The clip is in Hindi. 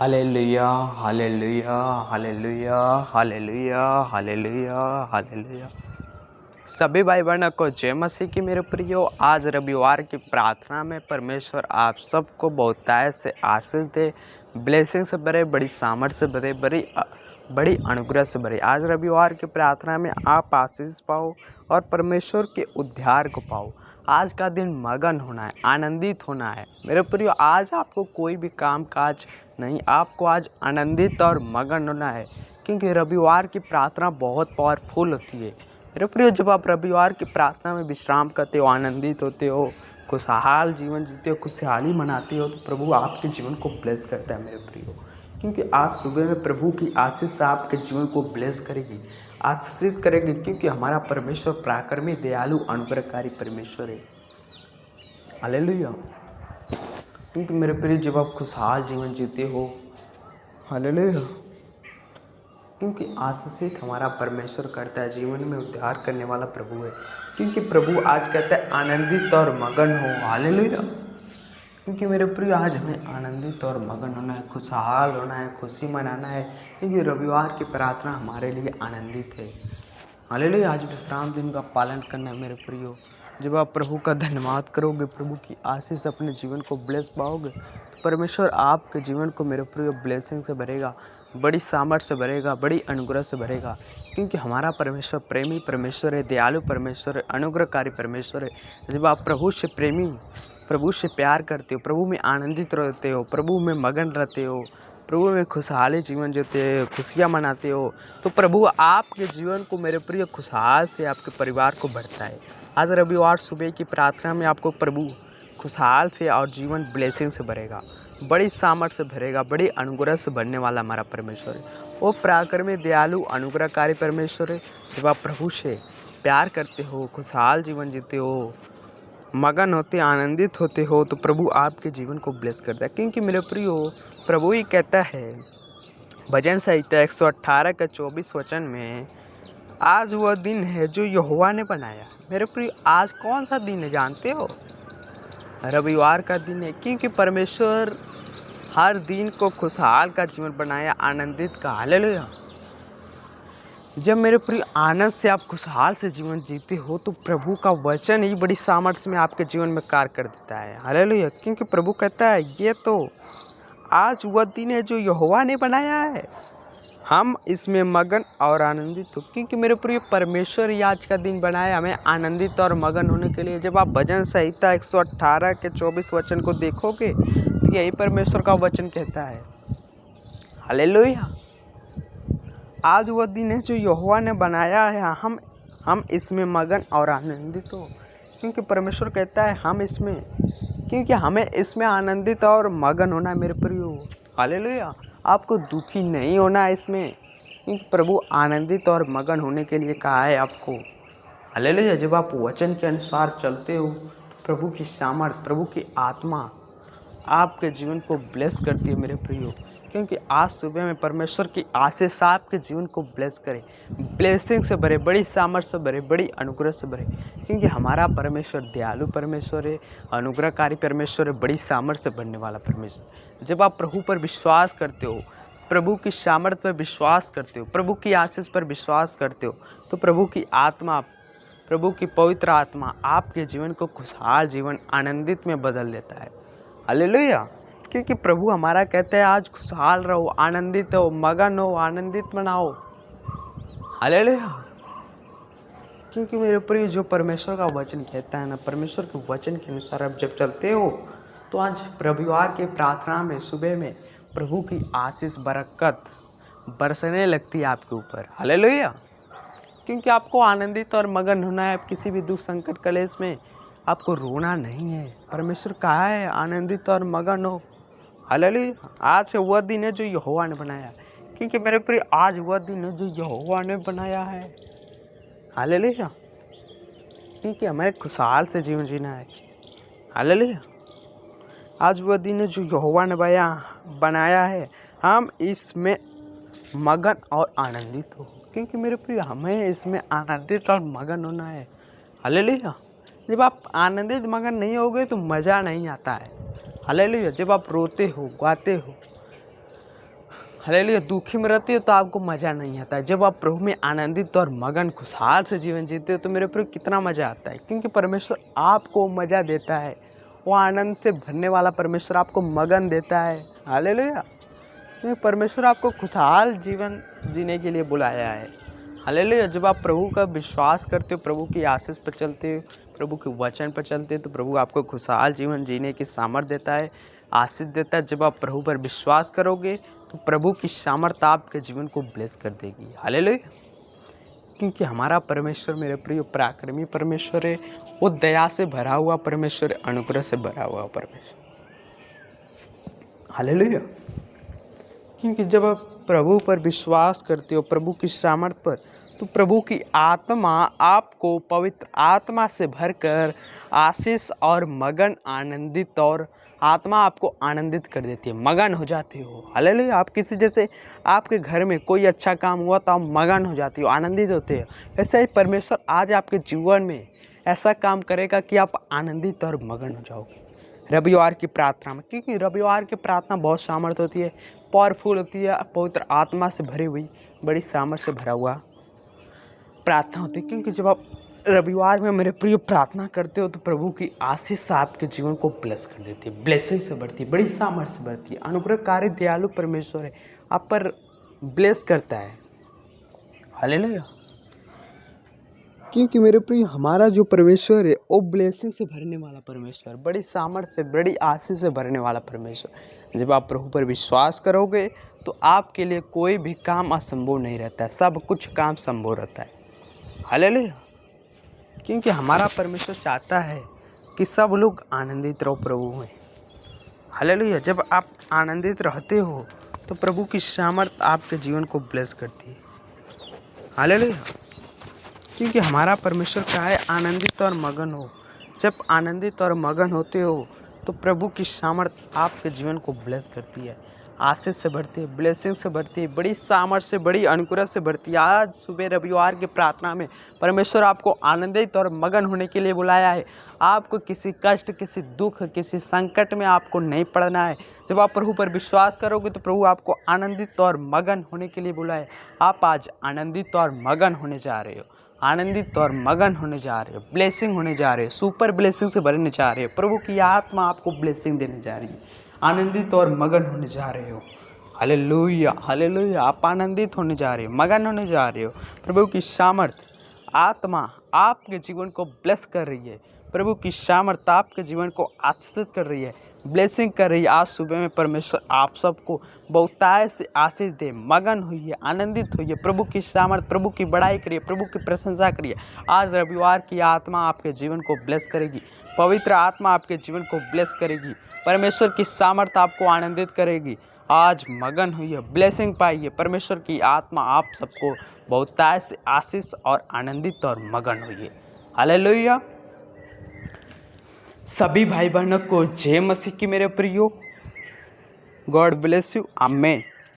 Hallelujah hallelujah hallelujah hallelujah hallelujah hallelujah. सभी भाई बहनों को जय मसीह की मेरे प्रियो। आज रविवार की प्रार्थना में परमेश्वर आप सबको बहुतायत से आशीष दे, ब्लेसिंग से भरे, बड़ी सामर्थ से भरे, बड़ी अनुग्रह से भरे। आज रविवार की प्रार्थना में आप आशीष पाओ और परमेश्वर के उद्धार को पाओ। आज का दिन मगन होना है, आनंदित होना है मेरे प्रियो। आज आपको कोई भी काम काज नहीं, आपको आज आनंदित और मगन होना है, क्योंकि रविवार की प्रार्थना बहुत पावरफुल होती है मेरे प्रियो। जब आप रविवार की प्रार्थना में विश्राम करते हो, आनंदित होते हो, खुशहाल जीवन जीते हो, खुशहाली मनाते हो, तो प्रभु आपके जीवन को ब्लेस करता है मेरे प्रियो। क्योंकि आज सुबह में प्रभु की आशीष आपके जीवन को ब्लेस करेगी, आशीषित करेगी, क्योंकि हमारा परमेश्वर पराक्रमी, दयालु, अनुग्रहकारी परमेश्वर है। हालेलुया। क्योंकि मेरे प्रिय जब आप खुशहाल जीवन जीते हो, हालेलुया, क्योंकि आशीषित हमारा परमेश्वर करता है, जीवन में उद्धार करने वाला प्रभु है। क्योंकि प्रभु आज कहता है आनंदित और मगन हो। हालेलुया। क्योंकि मेरे प्रिय आज हमें आनंदित और मगन होना है, खुशहाल होना है, खुशी मनाना है, क्योंकि रविवार की प्रार्थना हमारे लिए आनंदित है। हालेलुया। आज विश्राम दिन का पालन करना है मेरे प्रियो। जब आप प्रभु का धन्यवाद करोगे, प्रभु की आशीष अपने जीवन को ब्लेस पाओगे, तो परमेश्वर आपके जीवन को मेरे प्रियो ब्लेसिंग से भरेगा, बड़ी सामर्थ से भरेगा, बड़ी अनुग्रह से भरेगा। क्योंकि हमारा परमेश्वर प्रेमी परमेश्वर है, दयालु परमेश्वर है, अनुग्रहकारी परमेश्वर है। जब आप प्रभु से प्यार करते हो, प्रभु में आनंदित रहते हो, प्रभु में मगन रहते हो, प्रभु में खुशहाली जीवन जीते हो, खुशियाँ मनाते हो, तो प्रभु आपके जीवन को मेरे प्रिय खुशहाल से आपके परिवार को बढ़ता है। आज रविवार सुबह की प्रार्थना में आपको प्रभु खुशहाल से और जीवन ब्लेसिंग से भरेगा, बड़ी सामर्थ से भरेगा, बड़ी अनुग्रह से भरने वाला हमारा परमेश्वर है। वो पराक्रमी, दयालु, अनुग्रहकारी परमेश्वर है। जब आप प्रभु से प्यार करते हो, खुशहाल जीवन जीते हो, मगन होते, आनंदित होते हो, तो प्रभु आपके जीवन को ब्लेस करता है। क्योंकि मेरे प्रियो प्रभु ही कहता है भजन संहिता 118 का 24 वचन में, आज वह दिन है जो यहोवा ने बनाया। मेरे प्रियो आज कौन सा दिन है जानते हो? रविवार का दिन है। क्योंकि परमेश्वर हर दिन को खुशहाल का जीवन बनाया, आनंदित का। हालेलुया। जब मेरे प्रिय आनंद से आप खुशहाल से जीवन जीते हो, तो प्रभु का वचन ही बड़ी सामर्थ्य में आपके जीवन में कार्य कर देता है। हालेलुया। क्योंकि प्रभु कहता है ये तो आज वह दिन है जो यहोवा ने बनाया है, हम इसमें मगन और आनंदित हो। क्योंकि मेरे प्रिय परमेश्वर ही आज का दिन बनाया हमें आनंदित और मगन होने के लिए। जब आप भजन संहिता 118 के 24 वचन को देखोगे, तो यही परमेश्वर का वचन कहता है। हालेलुया। आज वह दिन है जो यहोवा ने बनाया है, हम इसमें मगन और आनंदित हो। क्योंकि परमेश्वर कहता है क्योंकि हमें इसमें आनंदित और मगन होना है मेरे प्रियो। हालेलुया। आपको दुखी नहीं होना है इसमें, क्योंकि प्रभु आनंदित और मगन होने के लिए कहा है आपको। हालेलुया। जब आप वचन के अनुसार चलते हो, तो प्रभु की सामर्थ, प्रभु की आत्मा आपके जीवन को ब्लेस करती है मेरे प्रियो। क्योंकि आज सुबह में परमेश्वर की आशीष आपके जीवन को ब्लेस करे, ब्लेसिंग से भरे, बड़ी सामर्थ से भरे, बड़ी अनुग्रह से भरे। क्योंकि हमारा परमेश्वर दयालु परमेश्वर है, अनुग्रहकारी परमेश्वर है, बड़ी सामर्थ से भरने वाला परमेश्वर। जब आप प्रभु पर विश्वास करते हो, प्रभु की सामर्थ पर विश्वास करते हो, प्रभु की आशीष पर विश्वास करते हो, तो प्रभु की आत्मा, प्रभु की पवित्र आत्मा आपके जीवन को खुशहाल जीवन, आनंदित में बदल देता है। हालेलुया। क्योंकि प्रभु हमारा कहता है आज खुशहाल रहो, आनंदित हो, मगन हो, आनंदित मनाओ। हालेलुया। क्योंकि मेरे प्रिय जो परमेश्वर का वचन कहता है ना, परमेश्वर के वचन के अनुसार आप जब चलते हो, तो आज रविवार के प्रार्थना में सुबह में प्रभु की आशीष, बरकत बरसने लगती है आपके ऊपर। हालेलुया। क्योंकि आपको आनंदित और मगन होना है। किसी भी दुख संकट कलेश में आपको रोना नहीं है। परमेश्वर कहा है आनंदित और मगन हो। हालेलुया। आज वह दिन है जो यहोवा ने बनाया। क्योंकि मेरे प्रिय आज वह दिन है जो यहोवा ने बनाया है। हालेलुया। क्योंकि हमारे खुशहाल से जीवन जीना है। हालेलुया। आज वह दिन है जो यहोवा ने बनाया है, हम इसमें मगन और आनंदित हो। क्योंकि मेरे प्रिय हमें इसमें आनंदित और मगन होना है। हालेलुया। जब आप आनंदित मगन नहीं होगे तो मज़ा नहीं आता है। हालेलुया। जब आप रोते हो, गाते हो, हालेलुया। दुखी में रहते हो तो आपको मज़ा नहीं आता है। जब आप प्रभु में आनंदित और मगन खुशहाल से जीवन जीते हो तो मेरे प्रभु कितना मज़ा आता है, क्योंकि परमेश्वर आपको मज़ा देता है। वो आनंद से भरने वाला परमेश्वर आपको मगन देता है। हालेलुया। क्योंकि परमेश्वर आपको खुशहाल जीवन जीने के लिए बुलाया है। हालेलुया। जब आप प्रभु का विश्वास करते हो, प्रभु की आशीष पर चलते हो, प्रभु के वचन पर चलते हो, तो प्रभु आपको खुशहाल जीवन जीने की सामर्थ देता है, आशीष देता है। जब आप प्रभु पर विश्वास करोगे तो प्रभु की सामर्थ आपके जीवन को ब्लेस कर देगी। हालेलुया। क्योंकि हमारा परमेश्वर मेरे प्रिय पराक्रमी परमेश्वर है। वो दया से भरा हुआ परमेश्वर है, अनुग्रह से भरा हुआ परमेश्वर। हालेलुया। क्योंकि जब आप प्रभु पर विश्वास करते हो, प्रभु की सामर्थ पर, तो प्रभु की आत्मा आपको पवित्र आत्मा से भरकर आशीष और मगन आनंदित, और आत्मा आपको आनंदित कर देती है, मगन हो जाते हो। हालेलुया। आप किसी जैसे आपके घर में कोई अच्छा काम हुआ तो आप मगन हो जाती हो, आनंदित होते हो। ऐसा ही परमेश्वर आज आपके जीवन में ऐसा काम करेगा कि आप आनंदित और मगन हो जाओगे रविवार की प्रार्थना में। क्योंकि रविवार की प्रार्थना बहुत सामर्थ्य होती है, पावरफुल होती है, पवित्र आत्मा से भरी हुई, बड़ी सामर्थ्य से भरा हुआ प्रार्थना होती है। क्योंकि जब आप रविवार में मेरे प्रिय प्रार्थना करते हो तो प्रभु की आशीष आपके जीवन को ब्लेस कर देती है, ब्लेसिंग से बढ़ती है, बड़ी सामर्थ्य से बढ़ती है। अनुग्रहकारी दयालु परमेश्वर है, आप पर ब्लेस करता है। हालेलुया। क्योंकि मेरे प्रिय हमारा जो परमेश्वर है वो ब्लेसिंग से भरने वाला परमेश्वर, बड़ी सामर्थ्य से, बड़ी आशीष से भरने वाला परमेश्वर। जब आप प्रभु पर विश्वास करोगे तो आपके लिए कोई भी काम असंभव नहीं रहता है, सब कुछ काम संभव रहता है। हालेलुया। क्योंकि हमारा परमेश्वर चाहता है कि सब लोग आनंदित रहो प्रभु में। हालेलुया। जब आप आनंदित रहते हो तो प्रभु की सामर्थ आपके जीवन को ब्लेस करती है। हालेलुया। क्योंकि हमारा परमेश्वर क्या है, आनंदित और मगन हो। जब आनंदित और मगन होते हो तो प्रभु की सामर्थ आपके जीवन को ब्लेस करती है, आशीष से भरती है, ब्लेसिंग से भरती है, बड़ी सामर्थ से, बड़ी अनुग्रह से भरती है। आज सुबह रविवार की प्रार्थना में परमेश्वर आपको आनंदित और मगन होने के लिए बुलाया है। आपको किसी कष्ट, किसी दुख, किसी संकट में आपको नहीं पड़ना है। जब आप प्रभु पर विश्वास करोगे तो प्रभु आपको आनंदित और मगन होने के लिए बुलाए। आप आज आनंदित और मगन होने जा रहे हो, आनंदित और मगन होने जा रहे हो, ब्लेसिंग होने जा रहे हो, सुपर ब्लेसिंग से भरने जा रहे हो। प्रभु की आत्मा आपको ब्लेसिंग देने जा रही है, आनंदित और मगन होने जा रहे हो। Hallelujah, hallelujah. आप आनंदित होने जा रहे हो, मगन होने जा रहे हो। प्रभु की सामर्थ आत्मा आपके जीवन को ब्लेस कर रही है, प्रभु की सामर्थ आपके जीवन को आशीषित कर रही है, ब्लेसिंग कर रही है। आज सुबह में परमेश्वर आप सबको बहुतायत से आशीष दे, मगन हुई है, आनंदित हुई है। प्रभु की सामर्थ, प्रभु की बड़ाई करिए, प्रभु की प्रशंसा करिए। आज रविवार की आत्मा आपके जीवन को ब्लेस करेगी, पवित्र आत्मा आपके जीवन को ब्लेस करेगी, परमेश्वर की सामर्थ आपको आनंदित करेगी। आज मगन हुई है, ब्लेसिंग पाइए। परमेश्वर की आत्मा आप सबको बहुतायत से आशीष और आनंदित और मगन हुई है। हालेलुया। सभी भाई बहनों को जय मसीह की मेरे प्रियो। God bless you. आमेन।